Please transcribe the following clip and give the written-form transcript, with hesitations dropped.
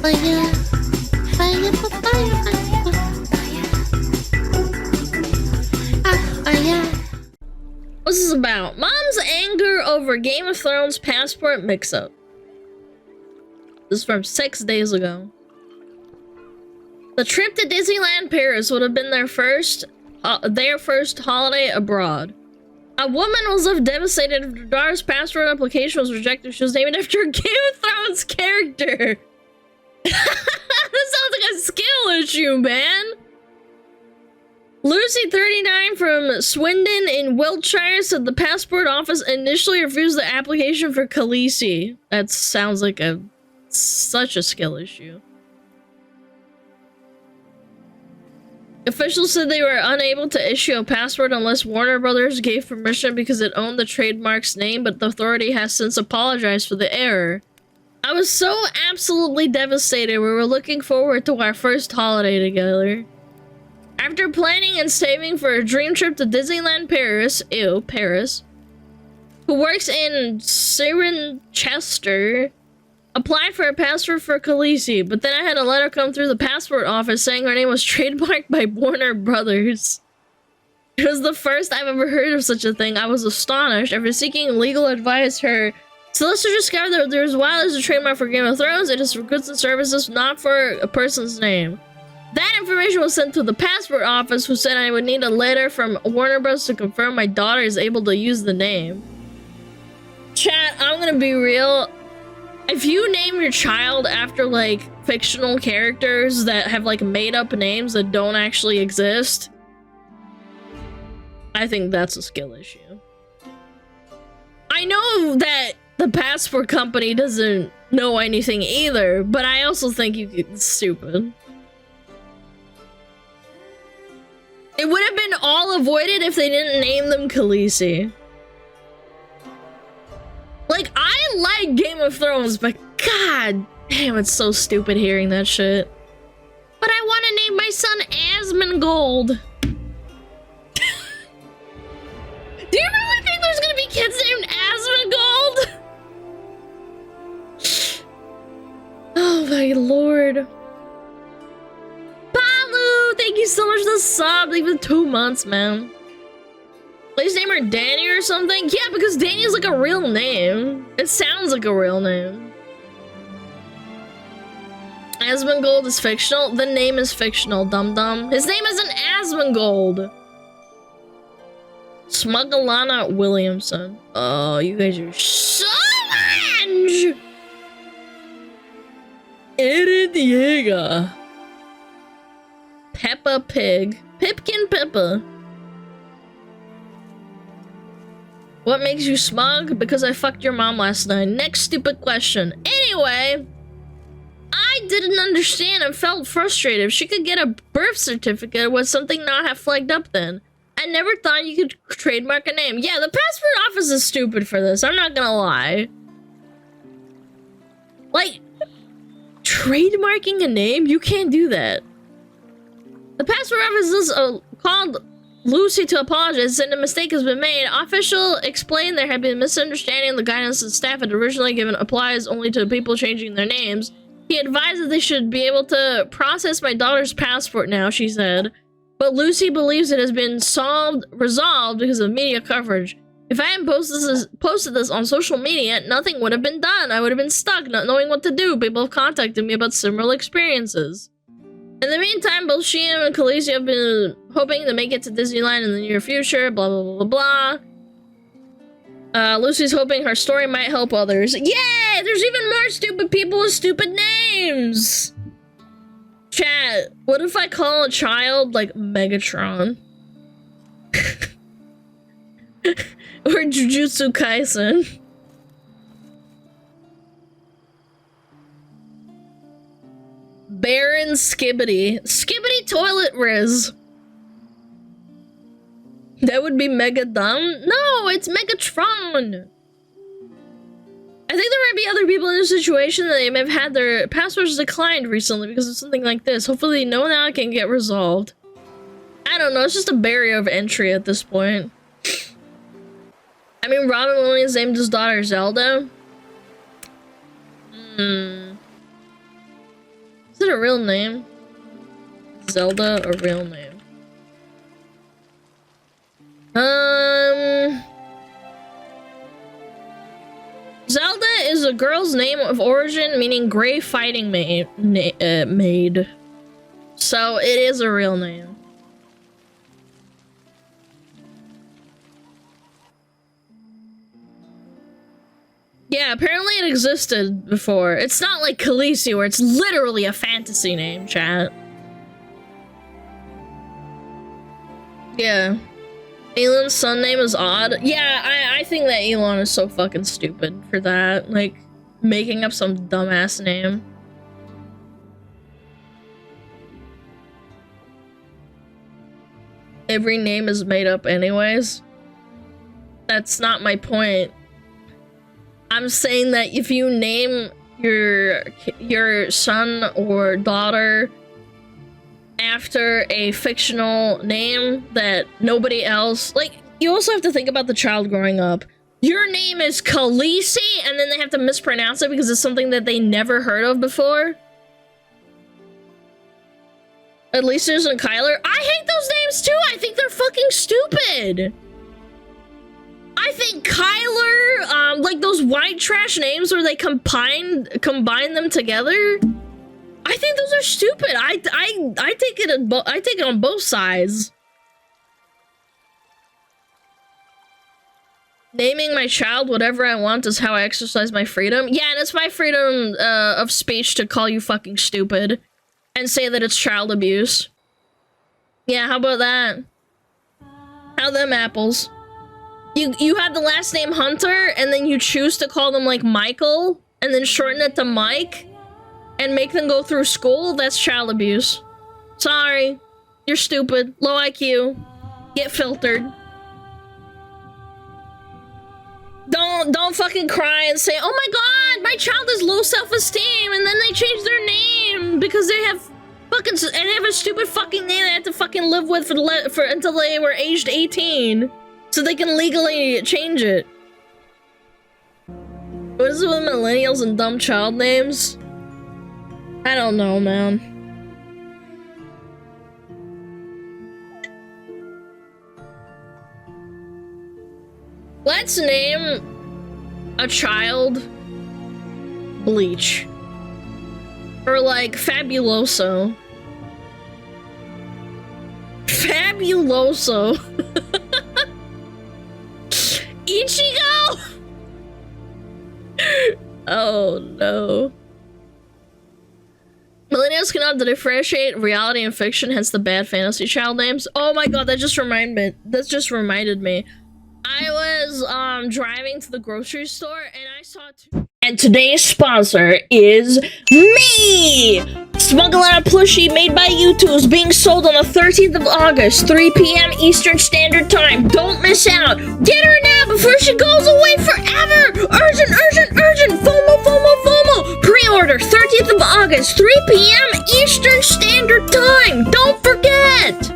fire, fire, fire. What's this about? Mom's anger over Game of Thrones passport mix-up. This is from 6 days ago. The trip to Disneyland Paris would have been their first holiday abroad. A woman was left devastated if her daughter's passport application was rejected. She was named after a Game of Thrones character. That sounds like a skill issue, man. Lucy, 39, from Swindon in Wiltshire, said the passport office initially refused the application for Khaleesi. That sounds like such a skill issue. Officials said they were unable to issue a passport unless Warner Brothers gave permission because it owned the trademark's name, but the authority has since apologized for the error. I was so absolutely devastated. We were looking forward to our first holiday together. After planning and saving for a dream trip to Disneyland Paris, ew, Paris, who works in Cirencester, applied for a passport for Khaleesi, but then I had a letter come through the passport office saying her name was trademarked by Warner Brothers. It was the first I've ever heard of such a thing. I was astonished. After seeking legal advice, her solicitor discovered that while there's a trademark for Game of Thrones, it is for goods and services, not for a person's name. That information was sent to the passport office, who said I would need a letter from Warner Bros. To confirm my daughter is able to use the name. Chat, I'm gonna be real. If you name your child after, like, fictional characters that have, like, made-up names that don't actually exist, I think that's a skill issue. I know that the passport company doesn't know anything either, but I also think it's stupid. It would have been all avoided if they didn't name them Khaleesi. Like, I like Game of Thrones, but god damn, it's so stupid hearing that shit. But I want to name my son Asmongold. Do you really think there's gonna be kids named Asmongold? Oh my lord. Balu, thank you so much for the sub. Like, for 2 months, man. Please name her Danny or something? Yeah, because Danny is like a real name. It sounds like a real name. Asmongold is fictional? The name is fictional, dum-dum. His name isn't Asmongold. Smugglana Williamson. Oh, you guys are so much! Eren Yeager. Peppa Pig. Pipkin Peppa. What makes you smug? Because I fucked your mom last night. Next stupid question. Anyway, I didn't understand and felt frustrated. If she could get a birth certificate, would something not have flagged up then? I never thought you could trademark a name. Yeah, the passport office is stupid for this. I'm not gonna lie. Like, trademarking a name? You can't do that. The passport office is called Lucy to apologize, and a mistake has been made. Official explained there had been a misunderstanding. The guidance that staff had originally given applies only to people changing their names. He advised that they should be able to process my daughter's passport now, she said. But Lucy believes it has been resolved because of media coverage. If I hadn't posted this on social media, nothing would have been done. I would have been stuck, not knowing what to do. People have contacted me about similar experiences. In the meantime, both she and Khaleesi have been hoping to make it to Disneyland in the near future, blah, blah, blah, blah, blah. Lucy's hoping her story might help others. Yay! There's even more stupid people with stupid names! Chat, what if I call a child, like, Megatron? Or Jujutsu Kaisen? Baron Skibbity. Skibbity Toilet Riz. That would be mega dumb. No, it's Megatron. I think there might be other people in this situation that they may have had their passwords declined recently because of something like this. Hopefully they know now it can get resolved. I don't know, it's just a barrier of entry at this point. I mean, Robin Williams named his daughter Zelda. Is it a real name? Zelda, a real name. Zelda is a girl's name of origin, meaning gray fighting maid. So it is a real name. Yeah, apparently it existed before. It's not like Khaleesi, where it's literally a fantasy name, chat. Yeah. Elon's son name is odd. Yeah, I think that Elon is so fucking stupid for that. Like, making up some dumbass name. Every name is made up anyways. That's not my point. I'm saying that if you name your son or daughter after a fictional name that nobody else, like, you also have to think about the child growing up. Your name is Khaleesi, and then they have to mispronounce it because it's something that they never heard of before. At least there's a Kyler. I hate those names too. I think they're fucking stupid. I think Kyler, like those white trash names where they combine them together. I think those are stupid. I take it on both sides. Naming my child whatever I want is how I exercise my freedom. Yeah, and it's my freedom of speech to call you fucking stupid and say that it's child abuse. Yeah, how about that? How them apples? You have the last name Hunter, and then you choose to call them like Michael, and then shorten it to Mike, and make them go through school? That's child abuse. Sorry. You're stupid. Low IQ. Get filtered. Don't fucking cry and say, oh my god, my child has low self-esteem, and then they change their name because they have a stupid fucking name they have to fucking live with for until they were aged 18. So they can legally change it. What is it with millennials and dumb child names? I don't know, man. Let's name a child Bleach. Or like Fabuloso. Fabuloso. Ichigo! Oh no. Millennials cannot differentiate reality and fiction, hence the bad fantasy child names. Oh my god, that just reminded me. I was driving to the grocery store and I saw and today's sponsor is me! Smuggle Out a plushie made by YouTube is being sold on the 13th of August, 3 p.m. Eastern Standard Time. Don't miss out. Get her now before she goes away forever! Urgent, urgent, urgent! FOMO, FOMO, FOMO! Pre-order 13th of August, 3 p.m. Eastern Standard Time. Don't forget!